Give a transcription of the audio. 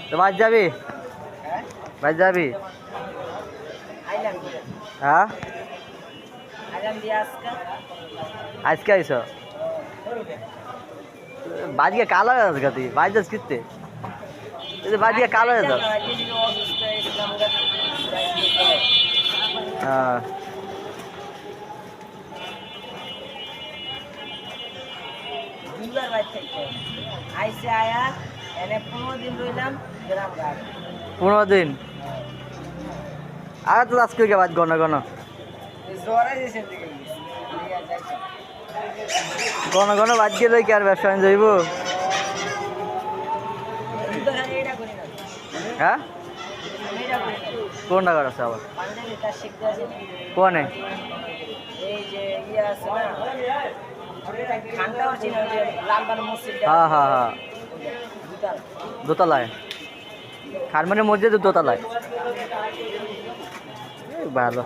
তো বাজ যাবি? বাজ যাবি? হ্যাঁ আজকে আইস বাজকে কালো হয়ে যাস তুই বাজ যাস কিনতে বাজকে কালো হয়ে যাস। হ্যাঁ পনেরো দিন আর তো আজকে বাজ ঘন ঘন ঘন ঘন বাদ গেলে কি আর ব্যবসা বাণিজ্য হইব? হ্যাঁ কোনটা করা আছে আবার কোনে? হ্যাঁ হ্যাঁ হ্যাঁ দোতলায় খানমানের মসজিদের দোতলায় ভালো।